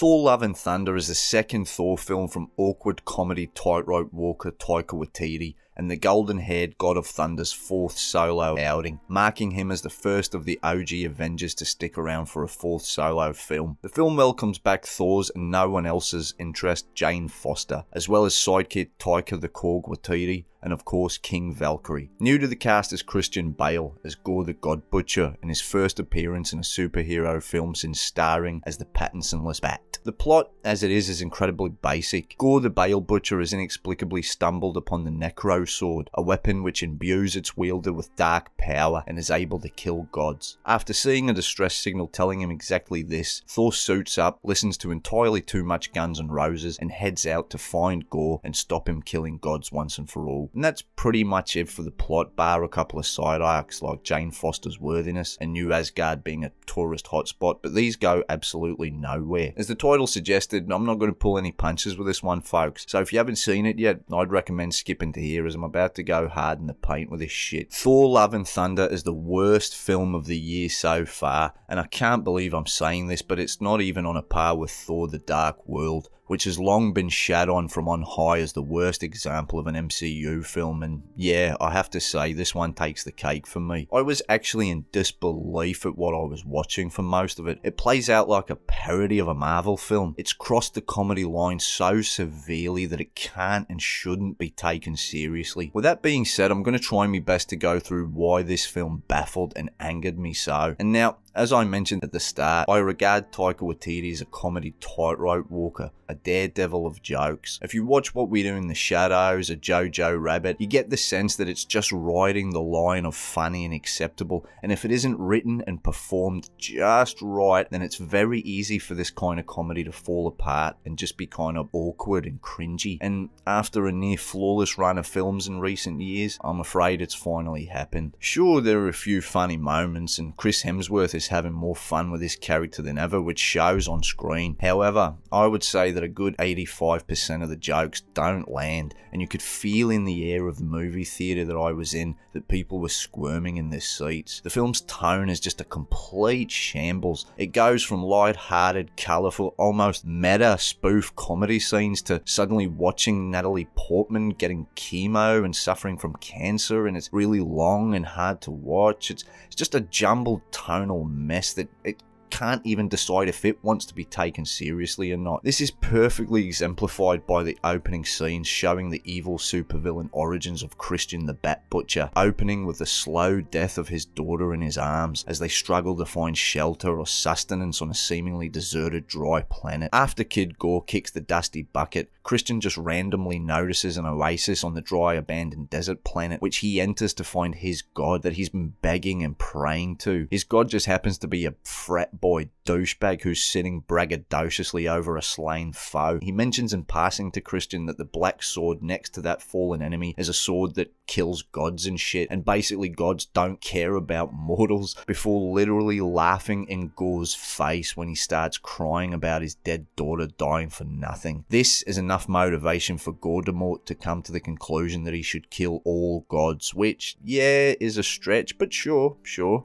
Thor Love and Thunder is the second Thor film from awkward comedy tightrope walker Taika Waititi, and the golden-haired God of Thunder's fourth solo outing, marking him as the first of the OG Avengers to stick around for a fourth solo film. The film welcomes back Thor's and no one else's interest, Jane Foster, as well as sidekick Taika the Korg Waititi, and of course King Valkyrie. New to the cast is Christian Bale as Gore the God Butcher in his first appearance in a superhero film since starring as the Pattinson-less Bat. The plot, as it is incredibly basic. Gore the Bale Butcher has inexplicably stumbled upon the Necro Sword, a weapon which imbues its wielder with dark power and is able to kill gods. After seeing a distress signal telling him exactly this, Thor suits up, listens to entirely too much Guns N' Roses, and heads out to find Gore and stop him killing gods once and for all. And that's pretty much it for the plot, bar a couple of side arcs like Jane Foster's worthiness and New Asgard being a tourist hotspot, but these go absolutely nowhere. As the title suggested, I'm not going to pull any punches with this one, folks, so if you haven't seen it yet, I'd recommend skipping to here as I'm about to go hard in the paint with this shit. Thor Love and Thunder is the worst film of the year so far, and I can't believe I'm saying this, but it's not even on a par with Thor the Dark World, which has long been shat on from on high as the worst example of an MCU film, and yeah, I have to say, this one takes the cake for me. I was actually in disbelief at what I was watching for most of it. It plays out like a parody of a Marvel film. It's crossed the comedy line so severely that it can't and shouldn't be taken seriously. With that being said, I'm going to try my best to go through why this film baffled and angered me so. And now, as I mentioned at the start, I regard Taika Waititi as a comedy tightrope walker, a daredevil of jokes. If you watch What We Do in the Shadows or Jojo Rabbit, you get the sense that it's just riding the line of funny and acceptable, and if it isn't written and performed just right, then it's very easy for this kind of comedy to fall apart and just be kind of awkward and cringy. And after a near flawless run of films in recent years, I'm afraid it's finally happened. Sure, there are a few funny moments, and Chris Hemsworth is having more fun with this character than ever, which shows on screen. However, I would say that a good 85% of the jokes don't land, and you could feel in the air of the movie theatre that I was in that people were squirming in their seats. The film's tone is just a complete shambles. It goes from light-hearted, colourful, almost meta spoof comedy scenes to suddenly watching Natalie Portman getting chemo and suffering from cancer, and it's really long and hard to watch. It's just a jumbled tonal mess that it can't even decide if it wants to be taken seriously or not. This is perfectly exemplified by the opening scenes showing the evil supervillain origins of Christian the Bat Butcher, opening with the slow death of his daughter in his arms as they struggle to find shelter or sustenance on a seemingly deserted dry planet. After Kid Gore kicks the dusty bucket, Christian just randomly notices an oasis on the dry abandoned desert planet, which he enters to find his god that he's been begging and praying to. His god just happens to be a frat boy douchebag who's sitting braggadociously over a slain foe. He mentions in passing to Christian that the black sword next to that fallen enemy is a sword that kills gods and shit, and basically gods don't care about mortals, before literally laughing in Gore's face when he starts crying about his dead daughter dying for nothing. This is enough motivation for Gore-Demort to come to the conclusion that he should kill all gods, which, yeah, is a stretch, but sure.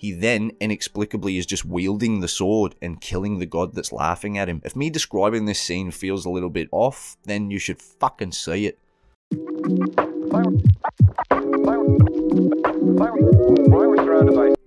He then inexplicably is just wielding the sword and killing the god that's laughing at him. If me describing this scene feels a little bit off, then you should fucking see it.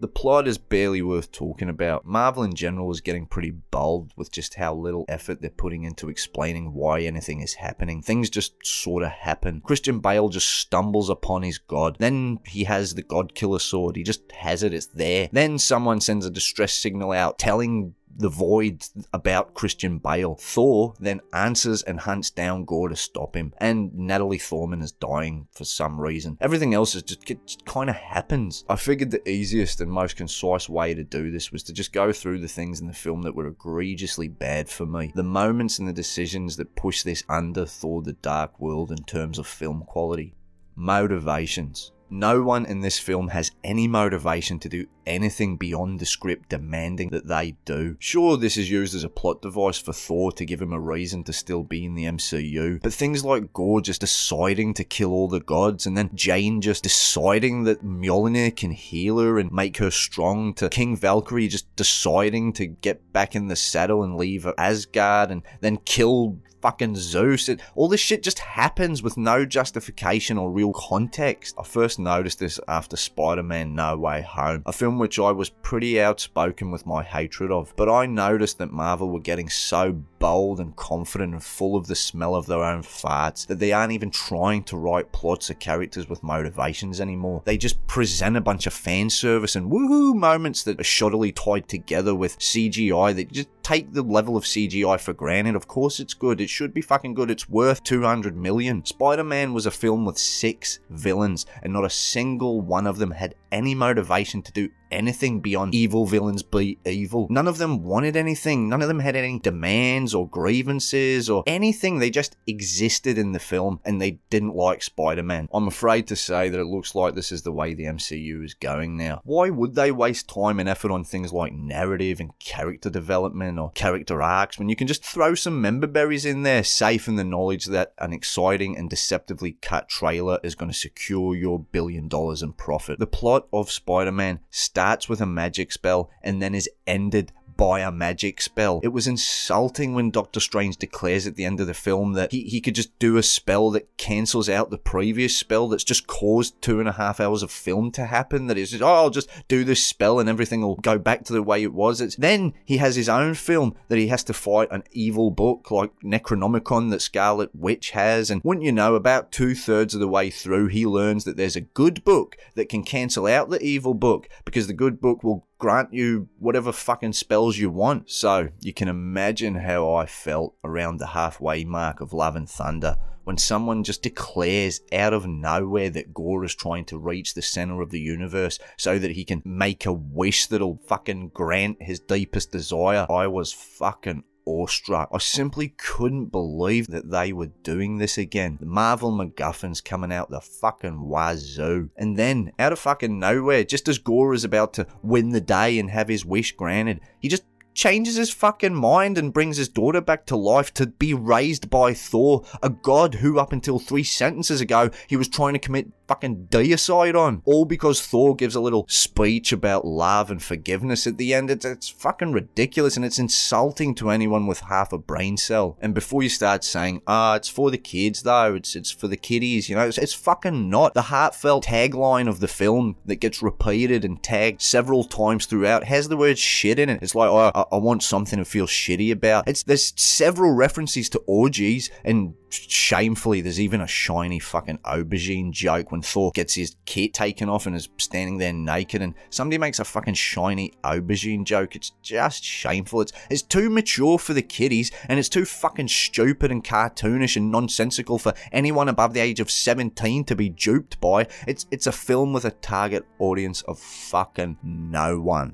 The plot is barely worth talking about. Marvel in general is getting pretty bold with just how little effort they're putting into explaining why anything is happening. Things just sorta happen. Christian Bale just stumbles upon his god. Then he has the God Killer sword. He just has it, it's there. Then someone sends a distress signal out telling the Void about Christian Bale. Thor then answers and hunts down Gore to stop him, and Natalie Portman is dying for some reason. Everything else is just kind of happens. I figured the easiest and most concise way to do this was to just go through the things in the film that were egregiously bad for me. The moments and the decisions that push this under Thor the Dark World in terms of film quality. Motivations. No one in this film has any motivation to do anything beyond the script demanding that they do. Sure, this is used as a plot device for Thor to give him a reason to still be in the MCU, but things like Gorr just deciding to kill all the gods, and then Jane just deciding that Mjolnir can heal her and make her strong, to King Valkyrie just deciding to get back in the saddle and leave Asgard and then kill fucking Zeus. All this shit just happens with no justification or real context. I first noticed this after Spider-Man No Way Home, a film which I was pretty outspoken with my hatred of, but I noticed that Marvel were getting so bold and confident and full of the smell of their own farts that they aren't even trying to write plots or characters with motivations anymore. They just present a bunch of fan service and woohoo moments that are shoddily tied together with CGI that just take the level of CGI for granted. Of course it's good, it should be fucking good, it's worth 200 million. Spider-Man was a film with 6 villains and not a single one of them had any motivation to do anything beyond evil villains be evil. None of them wanted anything, none of them had any demands or grievances or anything. They just existed in the film and they didn't like Spider-Man. I'm afraid to say that it looks like this is the way the MCU is going now. Why would they waste time and effort on things like narrative and character development or character arcs when you can just throw some member berries in there, safe in the knowledge that an exciting and deceptively cut trailer is going to secure your $1 billion in profit? The plot of Spider-Man starts with a magic spell and then is ended by a magic spell. It was insulting when Doctor Strange declares at the end of the film that he could just do a spell that cancels out the previous spell that's just caused 2.5 hours of film to happen. That is just, oh, I'll just do this spell and everything will go back to the way it was. Then he has his own film that he has to fight an evil book like Necronomicon that Scarlet Witch has, and wouldn't you know, about 2/3 of the way through he learns that there's a good book that can cancel out the evil book because the good book will grant you whatever fucking spells you want. So you can imagine how I felt around the halfway mark of Love and Thunder when someone just declares out of nowhere that Gorr is trying to reach the center of the universe so that he can make a wish that'll fucking grant his deepest desire. I was fucking awestruck. I simply couldn't believe that they were doing this again. The Marvel MacGuffins coming out the fucking wazoo. And then, out of fucking nowhere, just as Gorr is about to win the day and have his wish granted, he just changes his fucking mind and brings his daughter back to life to be raised by Thor, a god who up until 3 sentences ago he was trying to commit fucking deicide on, all because Thor gives a little speech about love and forgiveness at the end. It's fucking ridiculous and it's insulting to anyone with half a brain cell. And before you start saying, it's for the kids though, it's for the kiddies, you know, it's fucking not. The heartfelt tagline of the film that gets repeated and tagged several times throughout has the word shit in it. It's like, I want something to feel shitty about. There's several references to orgies, and shamefully there's even a shiny fucking aubergine joke when Thor gets his kit taken off and is standing there naked and somebody makes a fucking shiny aubergine joke. It's just shameful. It's too mature for the kiddies and it's too fucking stupid and cartoonish and nonsensical for anyone above the age of 17 to be duped by. It's a film with a target audience of fucking no one.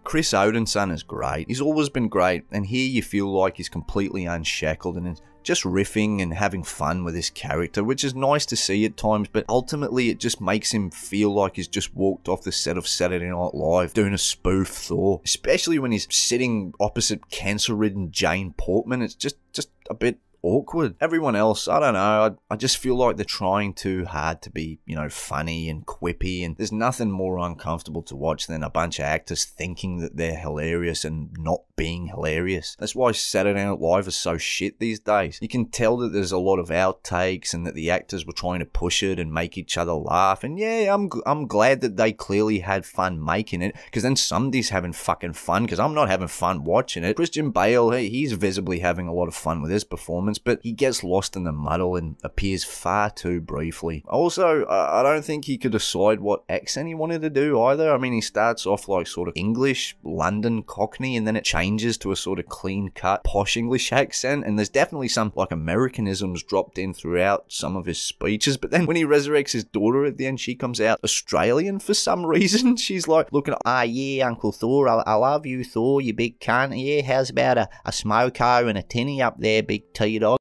Chris Odinson is great. He's always been great, and here you feel like he's completely unshackled and is just riffing and having fun with his character, which is nice to see at times, but ultimately it just makes him feel like he's just walked off the set of Saturday Night Live doing a spoof Thor, especially when he's sitting opposite cancer-ridden Jane Portman. It's just a bit awkward. Everyone else, I don't know, I just feel like they're trying too hard to be, you know, funny and quippy, and there's nothing more uncomfortable to watch than a bunch of actors thinking that they're hilarious and not being hilarious. That's why Saturday Night Live is so shit these days. You can tell that there's a lot of outtakes and that the actors were trying to push it and make each other laugh, and yeah, I'm glad that they clearly had fun making it, because then somebody's having fucking fun, because I'm not having fun watching it. Christian Bale, he's visibly having a lot of fun with his performance, but he gets lost in the muddle and appears far too briefly. Also, I don't think he could decide what accent he wanted to do either. I mean, he starts off like sort of English, London Cockney, and then it changes changes to a sort of clean-cut, posh English accent, and there's definitely some, like, Americanisms dropped in throughout some of his speeches, but then when he resurrects his daughter at the end, she comes out Australian for some reason. She's like looking at, yeah, Uncle Thor, I love you, Thor, you big cunt. Yeah, how's about a smoko and a tinny up there, big T-dog?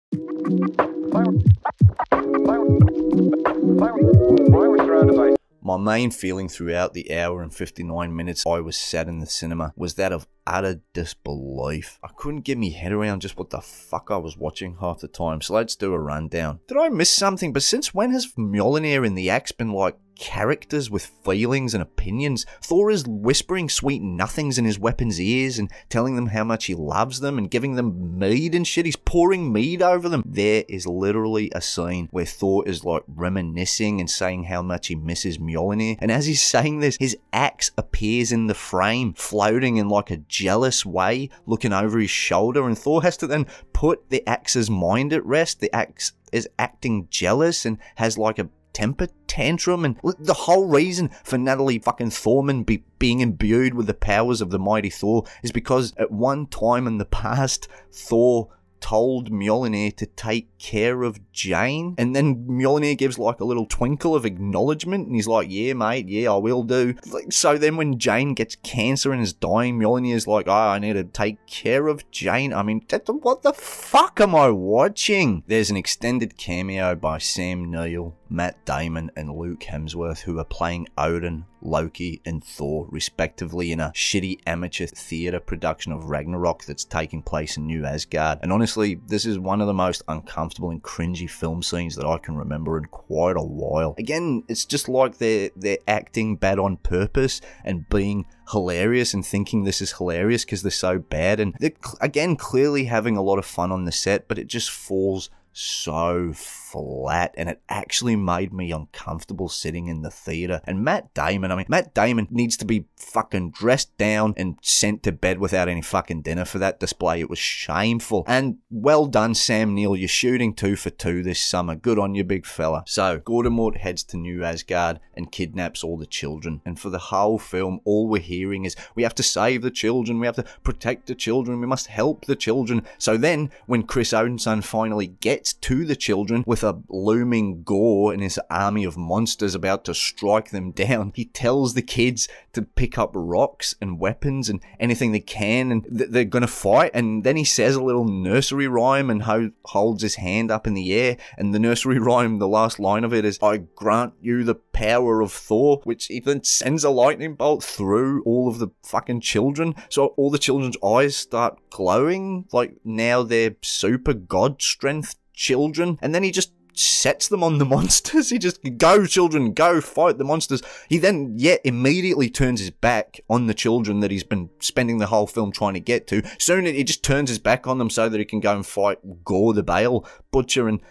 My main feeling throughout the hour and 59 minutes I was sat in the cinema was that of utter disbelief. I couldn't get my head around just what the fuck I was watching half the time, so let's do a rundown. Did I miss something? But since when has Mjolnir and the axe been like characters with feelings and opinions? Thor is whispering sweet nothings in his weapons' ears and telling them how much he loves them and giving them mead and shit. He's pouring mead over them. There is literally a scene where Thor is like reminiscing and saying how much he misses Mjolnir, and as he's saying this, his axe appears in the frame, floating in like a jealous way, looking over his shoulder, and Thor has to then put the axe's mind at rest. The axe is acting jealous and has like a temper tantrum, and the whole reason for Natalie fucking Thorman being imbued with the powers of the mighty Thor is because at one time in the past, Thor told Mjolnir to take care of Jane, and then Mjolnir gives like a little twinkle of acknowledgement, and he's like, yeah mate, yeah, I will do. So then when Jane gets cancer and is dying, Mjolnir's like, oh, I need to take care of Jane. I mean, what the fuck am I watching? There's an extended cameo by Sam Neill, Matt Damon and Luke Hemsworth, who are playing Odin, Loki and Thor respectively in a shitty amateur theatre production of Ragnarok that's taking place in New Asgard. And honestly, this is one of the most uncomfortable and cringy film scenes that I can remember in quite a while. Again, it's just like they're acting bad on purpose and being hilarious and thinking this is hilarious because they're so bad, and they're again clearly having a lot of fun on the set, but it just falls so flat, and it actually made me uncomfortable sitting in the theater. And Matt Damon needs to be fucking dressed down and sent to bed without any fucking dinner for that display. It was shameful. And well done, Sam Neill, you're shooting 2 for 2 this summer. Good on you, big fella. So Gordomort heads to New Asgard and kidnaps all the children, and for the whole film all we're hearing is, we have to save the children, we have to protect the children, we must help the children. So then when Chris Odinson finally gets to the children with a looming Gore and his army of monsters about to strike them down, he tells the kids to pick up rocks and weapons and anything they can, and they're gonna fight. And then he says a little nursery rhyme and holds his hand up in the air, and the nursery rhyme, the last line of it is, I grant you the power of Thor, which even sends a lightning bolt through all of the fucking children. So all the children's eyes start glowing, like now they're super god strength children, and then he just sets them on the monsters. He just, go children, go fight the monsters. He then immediately turns his back on the children that he's been spending the whole film trying to get to. Soon he just turns his back on them so that he can go and fight Gore the Bale Butcher. And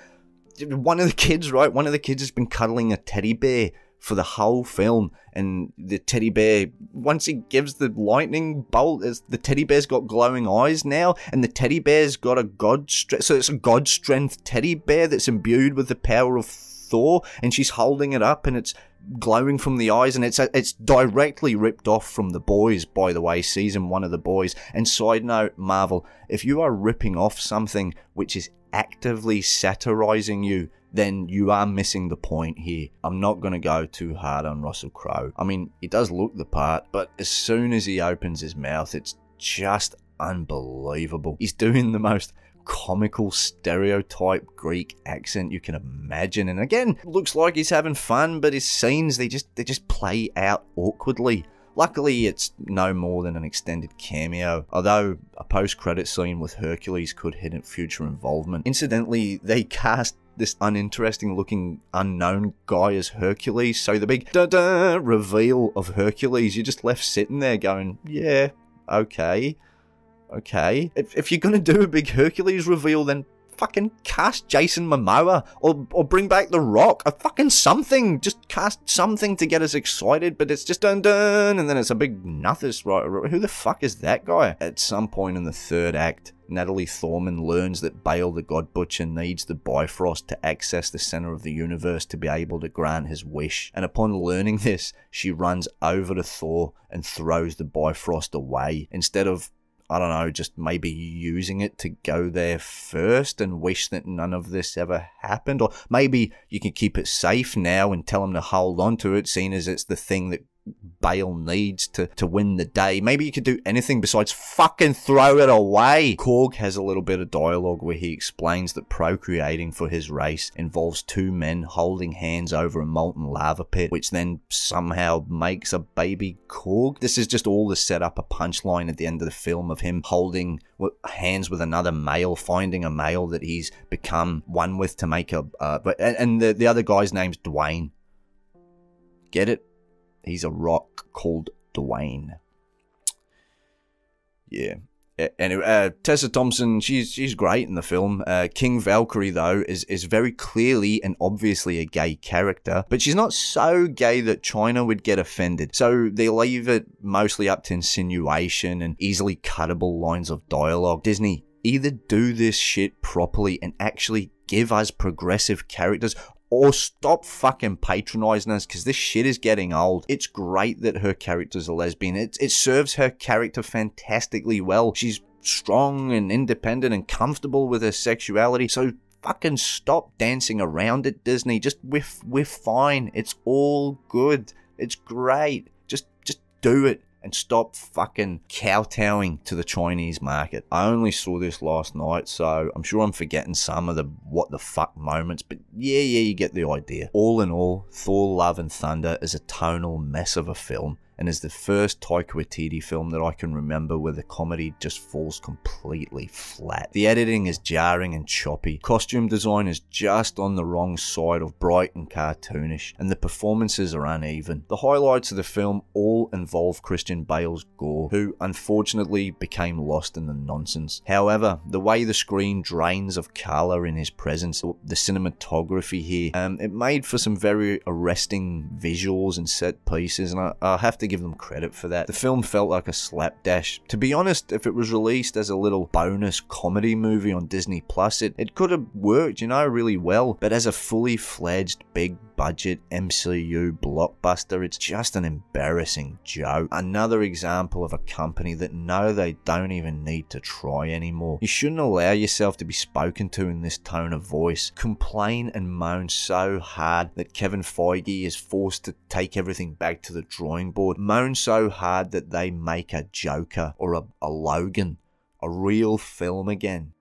one of the kids has been cuddling a teddy bear for the whole film, and the teddy bear, once he gives the lightning bolt, the teddy bear's got glowing eyes now, and the teddy bear's got a god strength, so it's a god strength teddy bear that's imbued with the power of Thor, and she's holding it up and it's glowing from the eyes, and it's directly ripped off from The Boys, by the way, season 1 of The Boys. And side note, Marvel, if you are ripping off something which is actively satirizing you, then you are missing the point here. I'm not going to go too hard on Russell Crowe. I mean, he does look the part, but as soon as he opens his mouth, it's just unbelievable. He's doing the most comical stereotype Greek accent you can imagine, and again, looks like he's having fun, but his scenes, they just play out awkwardly. Luckily, it's no more than an extended cameo, although a post-credit scene with Hercules could hint future involvement. Incidentally, they cast this uninteresting looking unknown guy as Hercules, so the big da-da reveal of Hercules, you're just left sitting there going, yeah, okay. If you're gonna do a big Hercules reveal, then fucking cast Jason Momoa or bring back The Rock, or fucking something. Just cast something to get us excited, but it's just dun dun, and then it's a big nothing. Right? Who the fuck is that guy? At some point in the third act, Natalie Thorman learns that Bale the God Butcher needs the Bifrost to access the center of the universe to be able to grant his wish. And upon learning this, she runs over to Thor and throws the Bifrost away, instead of I don't know, just maybe using it to go there first and wish that none of this ever happened. Or maybe you can keep it safe now and tell him to hold on to it, seeing as it's the thing that Bale needs to win the day. Maybe you could do anything besides fucking throw it away. Korg has a little bit of dialogue where he explains that procreating for his race involves two men holding hands over a molten lava pit, which then somehow makes a baby Korg. This is just all to set up a punchline at the end of the film of him holding hands with another male, finding a male that he's become one with to make a and the other guy's name's Dwayne. Get it? He's a rock called Dwayne. Yeah. Anyway, Tessa Thompson, she's great in the film. King Valkyrie, though, is very clearly and obviously a gay character, but she's not so gay that China would get offended. So they leave it mostly up to insinuation and easily cuttable lines of dialogue. Disney, either do this shit properly and actually give us progressive characters, or stop fucking patronizing us, because this shit is getting old. It's great that her character's a lesbian. It serves her character fantastically well. She's strong and independent and comfortable with her sexuality. So fucking stop dancing around it, Disney. Just, we're fine. It's all good. It's great. Just do it. And stop fucking kowtowing to the Chinese market. I only saw this last night, so I'm sure I'm forgetting some of the what the fuck moments, but yeah, you get the idea. All in all, Thor Love and Thunder is a tonal mess of a film, and is the first Taika Waititi film that I can remember where the comedy just falls completely flat. The editing is jarring and choppy, costume design is just on the wrong side of bright and cartoonish, and the performances are uneven. The highlights of the film all involve Christian Bale's gore, who unfortunately became lost in the nonsense. However, the way the screen drains of colour in his presence, the cinematography here, it made for some very arresting visuals and set pieces, and I have to give them credit for that. The film felt like a slapdash. To be honest, if it was released as a little bonus comedy movie on Disney Plus, it could have worked, you know, really well. But as a fully fledged big budget MCU blockbuster, it's just an embarrassing joke. Another example of a company that know they don't even need to try anymore. You shouldn't allow yourself to be spoken to in this tone of voice. Complain and moan so hard that Kevin Feige is forced to take everything back to the drawing board. Moan so hard that they make a Joker or a Logan a real film again.